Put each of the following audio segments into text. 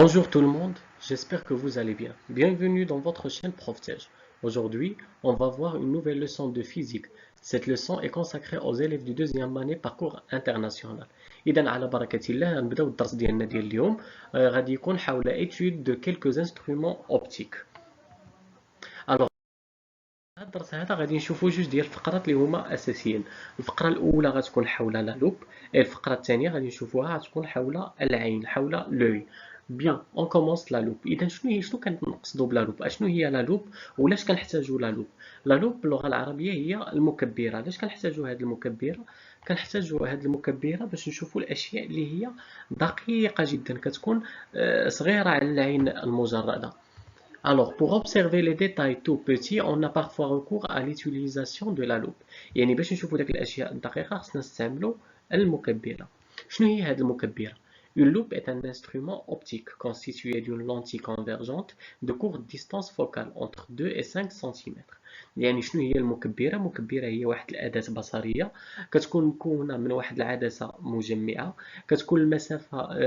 Bonjour tout le monde, j'espère que vous allez bien. Bienvenue dans votre chaîne ProfTech. Aujourd'hui, on va voir une nouvelle leçon de physique. Cette leçon est consacrée aux élèves du deuxième année parcours international. إذا على بركة الله نبداو الدرس ديالنا ديال اليوم غادي يكون حول étude de quelques instruments optiques. Alors هذا الدرس هذا غادي نشوفوا جوج ديال الفقرات اللي هما اساسيين. الفقره الاولى غتكون حول لا لوب، الفقره الثانيه غادي نشوفوها غتكون حول العين، حول لوي. بيان اون كومونس لا لوب. اذا شنو كنقصدوا بلا لوب؟ اشنو هي لا لوب ولاش كنحتاجوا لا لوب؟ لا لوب باللغه العربيه هي المكبره. علاش كنحتاجوا هذه المكبره؟ كنحتاجوا هذه المكبره باش نشوفوا الاشياء اللي هي دقيقه جدا، كتكون صغيره على العين المجرده. Alors, pour observer les détails tout petits, on a parfois recours à l'utilisation de la loupe. يعني باش نشوفوا داك الأشياء الدقيقة خصنا نستعملوا المكبرة. شنو هي هذه المكبرة؟ Une loupe est un instrument optique constitué d'une lentille convergente de courte distance focale entre 2 et 5 cm. يعني شنو هي المكبرة؟ المكبرة هي واحد الأداة بصرية كتكون مكونة من واحد العدسة مجمعة، كتكون المسافة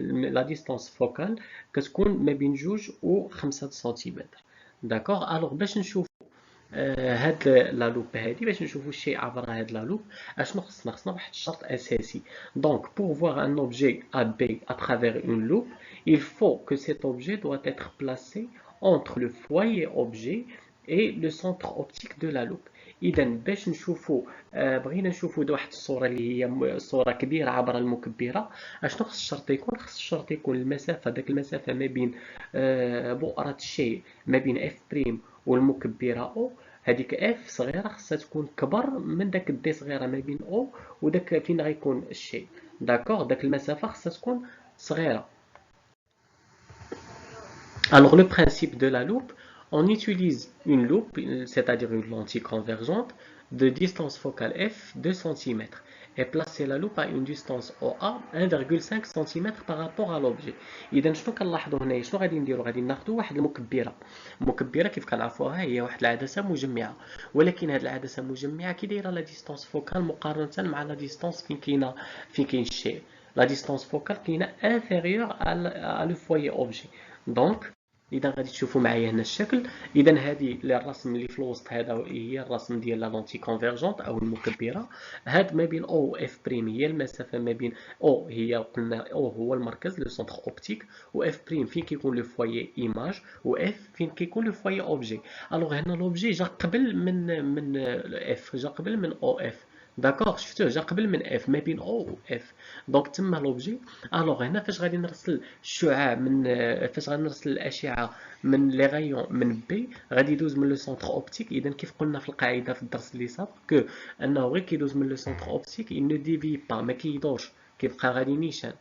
لا ديستانس فوكال كتكون ما بين 2 و 5 سنتيمتر. داكوغ. الوغ باش نشوفوا هاد لا لوب هادي، باش نشوفوا الشيء عبر هاد لا لوب اشنو خصنا واحد الشرط اساسي. دونك pour voir un objet AB à travers une loupe, il faut que cet objet doit être placé entre le foyer objet et le centre optique de la loupe. اذا باش نشوفوا بغينا نشوفوا واحد الصوره اللي هي صوره كبيره عبر المكبره، اشنو خص الشرط يكون؟ خص الشرط يكون المسافه، داك المسافه ما بين بؤره الشيء ما بين اف بريم والمكبره او، هذيك اف صغيره خصها تكون كبر من داك دي صغيره ما بين او وداك فين غيكون الشيء. داكوغ. داك المسافه خصها تكون صغيره. Alors le principe de la loupe, on utilise une loupe, c'est-à-dire une lentille convergente, de distance focale f 2 cm et placer la loupe à une distance OA 1,5 cm par rapport à l'objet. إذا شنو كنلاحظوا هنايا؟ شنو غادي نديروا؟ غادي ناخذوا واحد المكبرة. المكبرة كيف كنعرفوها هي واحد العدسة مجمعة، ولكن هذه العدسة المجمعة كي دايرة لا ديستانس فوكال مقارنة مع لا ديستانس فين كاين الشيء. لا ديستانس فوكال كاينة inférieure à le foyer objet. دونك اذا غادي تشوفوا معايا هنا الشكل، اذا هذه الرسم اللي في الوسط هذا هي الرسم ديال لا لونتي كونفيرجونت او المكبره. هاد ما بين او اف بريم هي المسافه ما بين او، هي قلنا او هو المركز لو سونتر اوبتيك، و اف بريم فين كيكون لو فوايي ايماج، و اف فين كيكون لو فوايي اوبجي. الوغ هنا لوبجي جا قبل من اف، جا قبل من او اف. داكوغ. شفتوه جا قبل من اف، ما بين او و اف. دونك تما لوبجي. الوغ هنا فاش غادي نرسل الشعاع من فاش غادي نرسل الاشعه من لي غايون من بي، غادي يدوز من لو سونتر اوبتيك. اذا كيف قلنا في القاعده في الدرس اللي سبق كو انه غير كيدوز من لو سونتر اوبتيك il ne dévie pas، ما كيدورش، كيبقى غادي نيشان.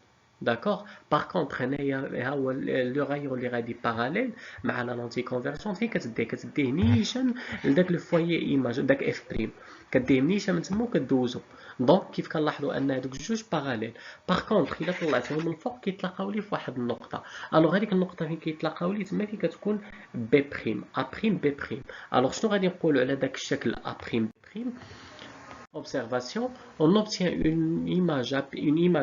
داكوغ. باغ كونطخ هنايا ها هو لو غايون اللي غادي باراليل مع لا لونتي كونفيرجونت فين كتديه نيشان لداك لو فوايي ايماج، داك اف بريم كديه نيشان من تما وكدوزو. دونك كيف كنلاحظوا ان هذوك الجوج باراليل. باغ كونطخ الا طلعتهم من الفوق كيتلاقاو لي في واحد النقطه. الوغ هذيك النقطه فين كيتلاقاو لي تما فين كتكون بي بريم ا بريم بي بريم. الوغ شنو غادي نقولوا على داك الشكل ا بريم بي بريم؟ Observation, on obtient une image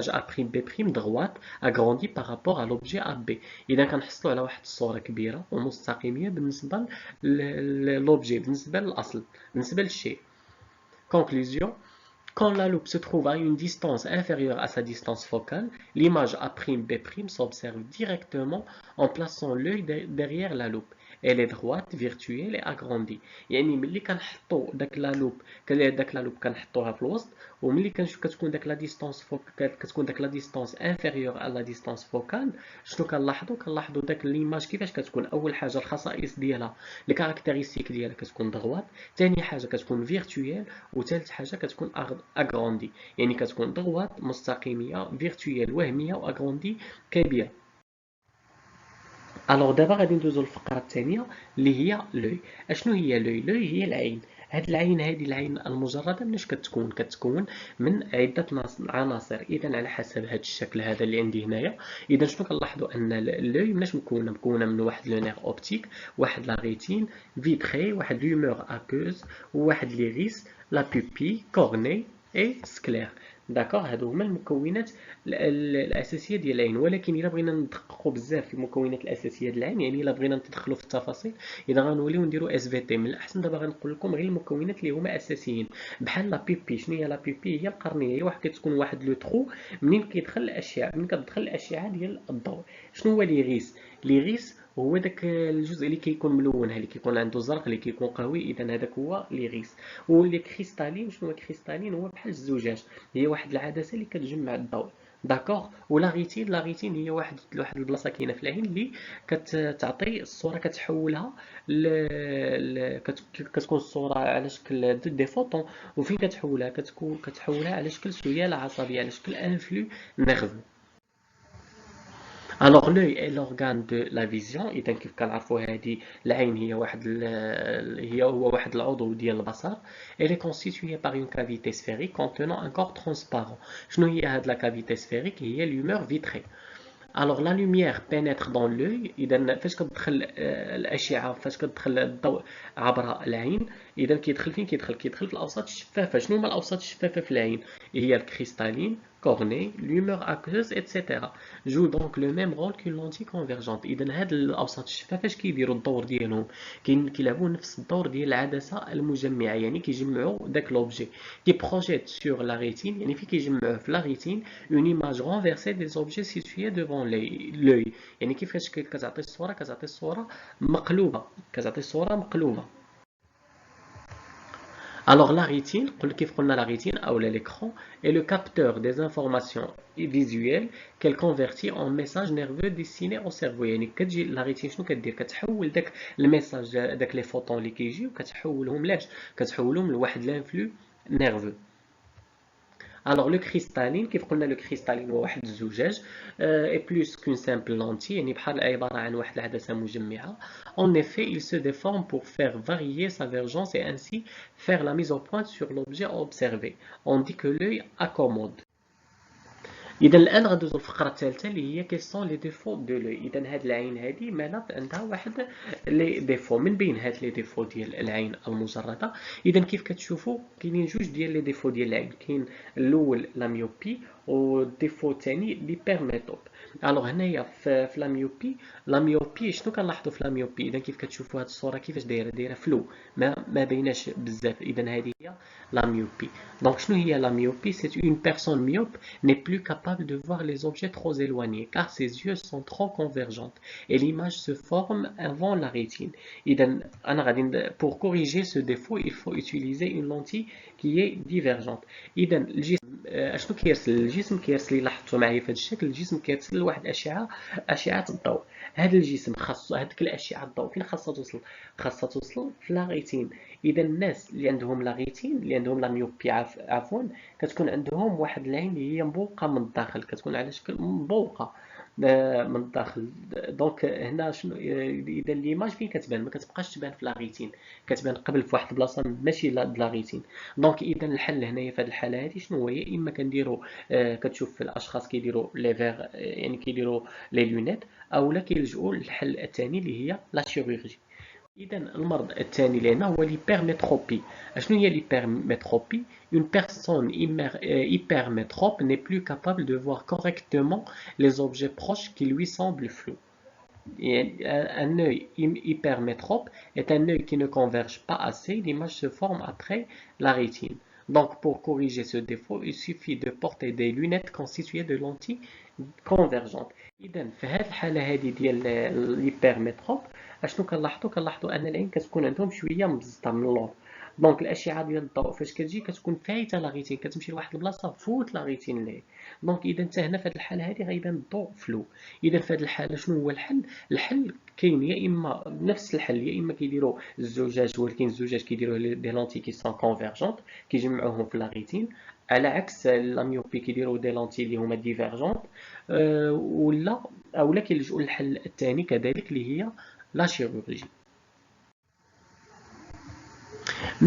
A' B' droite agrandie par rapport à l'objet AB. إذا كنحصلوا على واحد الصورة كبيرة ومستقيمية بالنسبة للوبجي، بالنسبة للأصل، بالنسبة للشيء. Conclusion. Quand la loupe se trouve à une distance inférieure à sa distance focale, l'image A'B' s'observe directement en plaçant l'œil derrière la loupe. Elle est droite, virtuelle et agrandie. يعني ملي كنحطوا داك لا لوب، داك لا لوب كنحطوها في الوسط، وملي كتكون داك لا ديستانس كتكون داك لا ديستانس انفيريور على لا ديستانس فوكال، شنو كنلاحظوا داك ليماج كيفاش كتكون. اول حاجه الخصائص ديالها، لي كاركتيرستيك ديالها كتكون دغوات. ثاني حاجه كتكون فيرتويال. وثالث حاجه كتكون اغروندي، يعني كتكون دغوات مستقيميه، فيرتويال وهميه، واغروندي كبيره. الوغ دابا غادي ندوزو للفقره الثانيه اللي هي لوي. اشنو هي لوي؟ لوي هي العين. هاد العين هادي العين المجرده مناش كتكون من عده عناصر. اذا على حسب هاد الشكل هذا اللي عندي هنايا، اذا شنو كنلاحظوا ان لوي مناش مكونه من واحد لو نير اوبتيك، واحد لا ريتين، فيتري، واحد لومور اكوز، وواحد ليريس، لا بوبي، كورني اي سكلير. داكوغ. هادو هما المكونات الاساسيه ديال العين. ولكن الا بغينا ندققوا بزاف في المكونات الاساسيه ديال العين، يعني الا بغينا ندخلوا في التفاصيل، اذا غنوليو نديروا اس في تي. من الاحسن دابا غنقول لكم غير المكونات اللي هما اساسيين. بحال لا بيبي. شنو هي لا بيبي؟ هي القرنيه. هي واحد كتكون واحد لو تخو منين كيدخل الاشعه، منين كتدخل الاشعه ديال الضوء. شنو هو لي غيس؟ لي غيس هو داك الجزء اللي كيكون ملون، اللي كيكون عنده زرق، اللي كيكون قوي. اذا هذاك هو لي غيس. واللي كريستالين، شنو هو كريستالين؟ هو بحال الزجاج. هي واحد العدسه اللي كتجمع الضوء. داكوغ. ولا غيتين، لا غيتين هي واحد البلاصه كاينه في العين اللي كتعطي الصوره، كتحولها كتكون الصوره على شكل دي فوتون. وفين كتحولها؟ كتحولها على شكل سياله عصبيه، على شكل انفلو نيرفو. الوغ لوي اي لورغان دو لا فيزيون. اذا كيف كنعرفوا هذه العين هي هو واحد العضو ديال البصر. elle est constituée par une cavité sphérique contenant un corps transparent. شنو هي هاد لا كافيتي سفيريك؟ هي l'humeur vitrée. Alors la lumière pénètre dans l'œil. اذا فاش كتدخل الاشعه، فاش كتدخل الضوء عبر العين، اذا كيدخل فين؟ كيدخل في الاوساط الشفافه. شنو هما الاوساط الشفافه في العين؟ هي الكريستالين، كورني، l'humeur aqueuse etc. جو دونك لو ميم رول كون لونتي كونفيرجونت. اذا هاد الاوساط الشفافه اش كيديروا الدور ديالهم؟ كيلعبوا نفس الدور ديال العدسه المجمعه. يعني كيجمعوا داك لوبجي كي بروجيت سور لا ريتين. يعني فين كيجمعوه في لا ريتين une image renversée des objets situés devant l'œil. يعني كيفاش كتعطي الصوره؟ كتعطي الصوره مقلوبه. كتعطي الصوره مقلوبه. Alors la rétine, كيف قلنا la rétine ou l'écran est le capteur des informations visuelles qu'elle convertit en messages nerveux destinés au cerveau. يعني كتجي لا ريتين شنو كدير؟ كتحول داك الميساج، داك لي فوتون اللي كيجيو، كتحولهم لاش؟ كتحولهم لواحد لانفلو نيرفو. Alors le cristalline, كيف قلنا le cristalline هو واحد الزجاج est plus qu'une simple lentille. يعني بحال عبارة عن واحد العدسة مجمعة. En effet, il se déforme pour faire varier sa vergence et ainsi faire la mise au point sur l'objet observé. On dit que l'œil accommode. اذا الان غندوزو الفقره الثالثه اللي هي كيسون لي ديفو دو لوي. اذا هاد العين هادي مالات عندها واحد لي ديفو. من بين هاد لي ديفو ديال العين المجرده، اذا كيف كتشوفوا كاينين جوج ديال لي ديفو ديال العين. كاين الاول لا ميوبي، والديفو الثاني ليبيرميتوب. الوغ هنايا في لا ميوبي شنو كنلاحظوا في لا ميوبي؟ اذا كيف كتشوفوا هاد الصوره كيفاش دايره فلو، ما بيناش بزاف. اذا هذه هي la myopie. Donc, la myopie, c'est une personne myope n'est plus capable de voir les objets trop éloignés car ses yeux sont trop convergentes et l'image se forme avant la rétine. Pour corriger ce défaut, il faut utiliser une lentille qui est divergente. إذا الجسم اشنو كيرسل؟ الجسم كيرسل، لاحظتوا معايا في هذا الشكل، الجسم كيرسل لواحد اشعه الضوء. هذا الجسم خاصو هذيك الاشعه الضوء فين خاصها توصل؟ خاصها توصل في لا ريتين. اذا الناس اللي عندهم لا ريتين، اللي عندهم لا ميوبي عفوا، كتكون عندهم واحد العين اللي هي مبوقه من الداخل، كتكون على شكل مبوقه من الداخل. دونك هنا شنو اذا ليماج فين كتبان؟ ما كتبقاش تبان في لا ريتين، كتبان قبل في واحد البلاصه ماشي لا ريتين. دونك اذا الحل هنايا في هذه الحاله هذه شنو هو؟ يا اما كنديروا كتشوف في الاشخاص كيديروا لي فيغ، يعني كيديروا لي لونيت، اولا كيلجؤوا للحل الثاني اللي هي لا شيروجي. إذا المرض الثاني لنا هو l'hypermétropie. شنو هي l'hypermétropie? Une personne hypermétrope n'est plus capable de voir correctement les objets proches qui lui semblent flous. Un œil hypermétrope est un œil qui ne converge pas assez. L'image se forme après la rétine. Donc, pour corriger ce défaut, il suffit de porter des lunettes constituées de lentilles convergentes. إذا في هذه الحالة هذه ديال الهيبرميتروب، اشنو كنلاحظوا ان العين كتكون عندهم شويه مبزطه من اللور. دونك الاشعه ديال الضوء فاش كتجي كتكون فايته لا ريتين، كتمشي لواحد البلاصه فوت لا ريتين ليه. دونك اذا حتى هنا في هذه الحاله هذه غيبان الضوء فلو. اذا في هذه الحاله شنو هو الحل؟ الحل كاين يا اما نفس الحل، يا اما كيديروا الزجاج، ولكن الزجاج كيديروا دي لونتي كي سون كونفيرجونت كيجمعوهم في لا ريتين، على عكس لا ميوبي كيديروا دي لونتي اللي هما ديفيرجونت. اولا كيلجؤوا للحل الثاني كذلك اللي هي la chirurgie.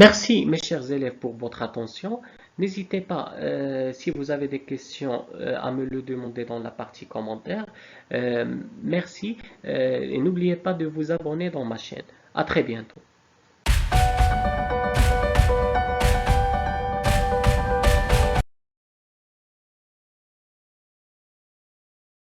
Merci mes chers élèves pour votre attention. N'hésitez pas, si vous avez des questions, à me le demander dans la partie commentaire. Merci et n'oubliez pas de vous abonner dans ma chaîne. À très bientôt.